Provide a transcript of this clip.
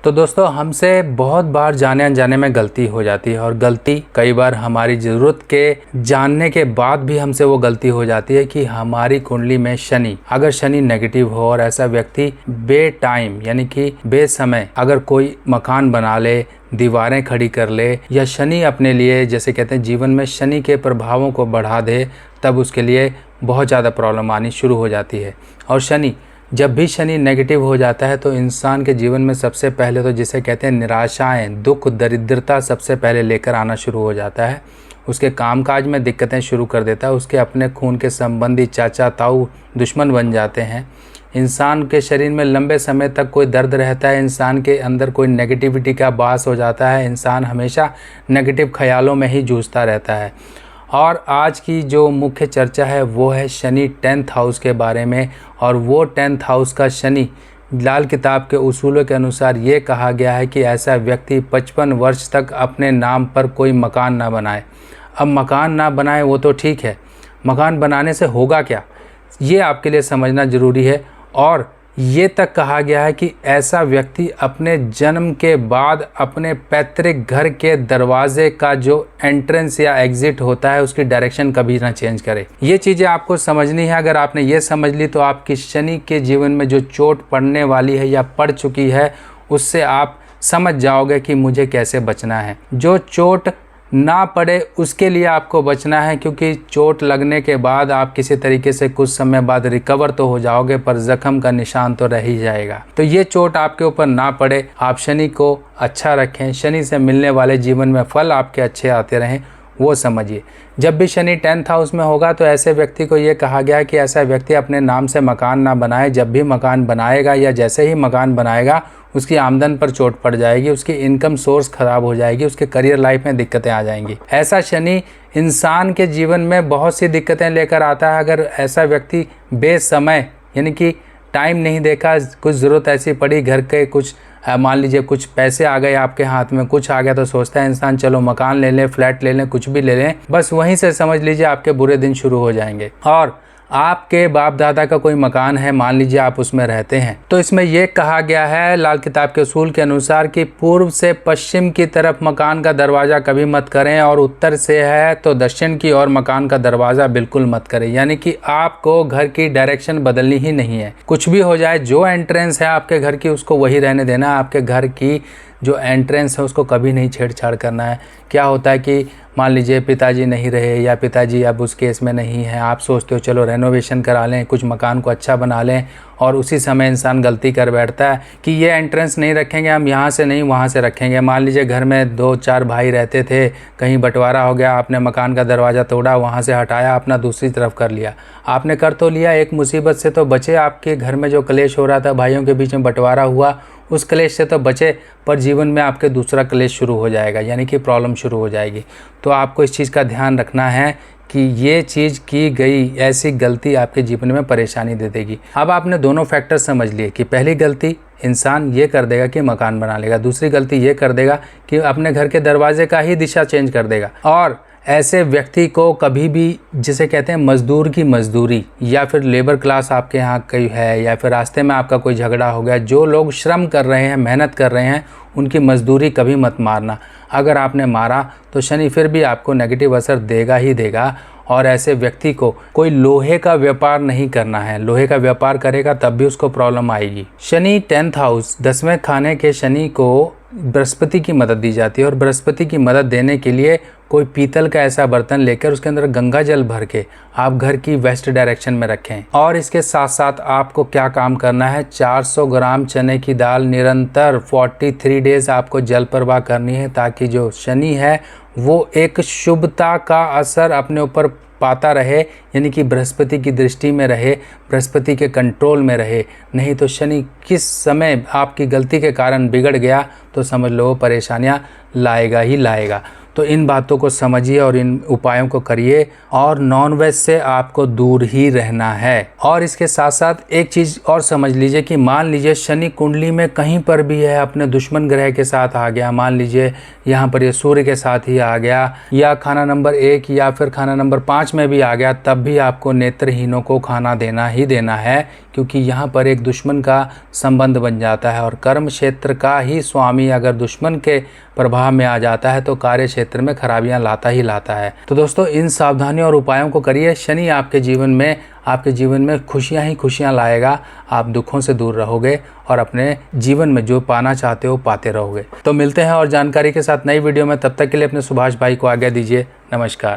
तो दोस्तों, हमसे बहुत बार जाने अनजाने में गलती हो जाती है और गलती कई बार हमारी ज़रूरत के जानने के बाद भी हमसे वो गलती हो जाती है कि हमारी कुंडली में शनि, अगर शनि नेगेटिव हो और ऐसा व्यक्ति बे टाइम यानी कि बेसमय अगर कोई मकान बना ले, दीवारें खड़ी कर ले या शनि अपने लिए जैसे कहते हैं जीवन में शनि के प्रभावों को बढ़ा दे, तब उसके लिए बहुत ज़्यादा प्रॉब्लम आनी शुरू हो जाती है। और जब भी शनि नेगेटिव हो जाता है तो इंसान के जीवन में सबसे पहले तो जिसे कहते हैं निराशाएं, दुख, दरिद्रता सबसे पहले लेकर आना शुरू हो जाता है। उसके कामकाज में दिक्कतें शुरू कर देता है। उसके अपने खून के संबंधी चाचा ताऊ दुश्मन बन जाते हैं। इंसान के शरीर में लंबे समय तक कोई दर्द रहता है। इंसान के अंदर कोई नेगेटिविटी का वास हो जाता है। इंसान हमेशा नेगेटिव ख्यालों में ही जूझता रहता है। और आज की जो मुख्य चर्चा है वो है शनि 10th हाउस के बारे में। और वो 10th हाउस का शनि लाल किताब के उसूलों के अनुसार ये कहा गया है कि ऐसा व्यक्ति 55 वर्ष तक अपने नाम पर कोई मकान ना बनाए। अब मकान ना बनाए वो तो ठीक है, मकान बनाने से होगा क्या, ये आपके लिए समझना ज़रूरी है। और ये तक कहा गया है कि ऐसा व्यक्ति अपने जन्म के बाद अपने पैतृक घर के दरवाजे का जो एंट्रेंस या एग्ज़िट होता है उसकी डायरेक्शन कभी ना चेंज करे। ये चीज़ें आपको समझनी है। अगर आपने ये समझ ली तो आपकी शनि के जीवन में जो चोट पड़ने वाली है या पड़ चुकी है उससे आप समझ जाओगे कि मुझे कैसे बचना है। जो चोट ना पड़े उसके लिए आपको बचना है, क्योंकि चोट लगने के बाद आप किसी तरीके से कुछ समय बाद रिकवर तो हो जाओगे पर जख्म का निशान तो रह ही जाएगा। तो ये चोट आपके ऊपर ना पड़े, आप शनि को अच्छा रखें, शनि से मिलने वाले जीवन में फल आपके अच्छे आते रहें, वो समझिए। जब भी शनि 10th हाउस में होगा तो ऐसे व्यक्ति को ये कहा गया है कि ऐसा व्यक्ति अपने नाम से मकान ना बनाए। जब भी मकान बनाएगा या जैसे ही मकान बनाएगा उसकी आमदन पर चोट पड़ जाएगी, उसकी इनकम सोर्स खराब हो जाएगी, उसके करियर लाइफ में दिक्कतें आ जाएंगी। ऐसा शनि इंसान के जीवन में बहुत सी दिक्कतें लेकर आता है। अगर ऐसा व्यक्ति बेसमय यानी कि टाइम नहीं देखा, कुछ ज़रूरत ऐसी पड़ी, घर के कुछ मान लीजिए कुछ पैसे आ गए आपके हाथ में, कुछ आ गया तो सोचता है इंसान चलो मकान ले लें, फ्लैट ले लें, कुछ भी ले लें, बस वहीं से समझ लीजिए आपके बुरे दिन शुरू हो जाएंगे। और आपके बाप दादा का कोई मकान है, मान लीजिए आप उसमें रहते हैं, तो इसमें यह कहा गया है लाल किताब के उसूल के अनुसार कि पूर्व से पश्चिम की तरफ मकान का दरवाज़ा कभी मत करें और उत्तर से है तो दक्षिण की ओर मकान का दरवाज़ा बिल्कुल मत करें। यानी कि आपको घर की डायरेक्शन बदलनी ही नहीं है। कुछ भी हो जाए, जो एंट्रेंस है आपके घर की उसको वही रहने देना। आपके घर की जो एंट्रेंस है उसको कभी नहीं छेड़छाड़ करना है। क्या होता है कि मान लीजिए पिताजी नहीं रहे या पिताजी अब उस केस में नहीं है, आप सोचते हो चलो रेनोवेशन करा लें, कुछ मकान को अच्छा बना लें, और उसी समय इंसान गलती कर बैठता है कि ये एंट्रेंस नहीं रखेंगे, हम यहाँ से नहीं वहाँ से रखेंगे। मान लीजिए घर में 2-4 भाई रहते थे, कहीं बंटवारा हो गया, आपने मकान का दरवाज़ा तोड़ा, वहाँ से हटाया, अपना दूसरी तरफ कर लिया। आपने कर तो लिया, एक मुसीबत से तो बचे, आपके घर में जो कलेश हो रहा था, भाइयों के बीच में बंटवारा हुआ, उस क्लेश से तो बचे, पर जीवन में आपके दूसरा क्लेश शुरू हो जाएगा, यानी कि प्रॉब्लम शुरू हो जाएगी। तो आपको इस चीज़ का ध्यान रखना है कि ये चीज़ की गई ऐसी गलती आपके जीवन में परेशानी दे देगी। अब आपने दोनों फैक्टर समझ लिए कि पहली गलती इंसान ये कर देगा कि मकान बना लेगा, दूसरी गलती ये कर देगा कि अपने घर के दरवाजे का ही दिशा चेंज कर देगा। और ऐसे व्यक्ति को कभी भी जिसे कहते हैं मजदूर की मजदूरी, या फिर लेबर क्लास आपके यहाँ कोई है, या फिर रास्ते में आपका कोई झगड़ा हो गया, जो लोग श्रम कर रहे हैं, मेहनत कर रहे हैं, उनकी मजदूरी कभी मत मारना। अगर आपने मारा तो शनि फिर भी आपको नेगेटिव असर देगा ही देगा। और ऐसे व्यक्ति को कोई लोहे का व्यापार नहीं करना है। लोहे का व्यापार करेगा तब भी उसको प्रॉब्लम आएगी। शनि 10th हाउस 10वें खाने के शनि को बृहस्पति की मदद दी जाती है, और बृहस्पति की मदद देने के लिए कोई पीतल का ऐसा बर्तन लेकर उसके अंदर गंगा जल भर के आप घर की वेस्ट डायरेक्शन में रखें। और इसके साथ साथ आपको क्या काम करना है, 400 ग्राम चने की दाल निरंतर 43 डेज आपको जल प्रवाह करनी है, ताकि जो शनि है वो एक शुभता का असर अपने ऊपर पाता रहे, यानी कि बृहस्पति की दृष्टि में रहे, बृहस्पति के कंट्रोल में रहे। नहीं तो शनि किस समय आपकी गलती के कारण बिगड़ गया तो समझ लो परेशानियां लाएगा ही लाएगा। तो इन बातों को समझिए और इन उपायों को करिए और नॉनवेज से आपको दूर ही रहना है। और इसके साथ साथ एक चीज़ और समझ लीजिए कि मान लीजिए शनि कुंडली में कहीं पर भी है, अपने दुश्मन ग्रह के साथ आ गया, मान लीजिए यहाँ पर ये सूर्य के साथ ही आ गया या खाना नंबर 1 या फिर खाना नंबर 5 में भी आ गया, तब भी आपको नेत्रहीनों को खाना देना ही देना है, क्योंकि यहाँ पर एक दुश्मन का संबंध बन जाता है। और कर्म क्षेत्र का ही स्वामी अगर दुश्मन के प्रभाव में आ जाता है तो कार्य क्षेत्र में खराबियां लाता ही लाता है। तो दोस्तों इन सावधानियों और उपायों को करिए। शनि आपके जीवन में खुशियां ही खुशियां लाएगा। आप दुखों से दूर रहोगे और अपने जीवन में जो पाना चाहते हो पाते रहोगे। तो मिलते हैं और जानकारी के साथ नई वीडियो में, तब तक के लिए अपने सुभाष भाई को आज्ञा दीजिए। नमस्कार।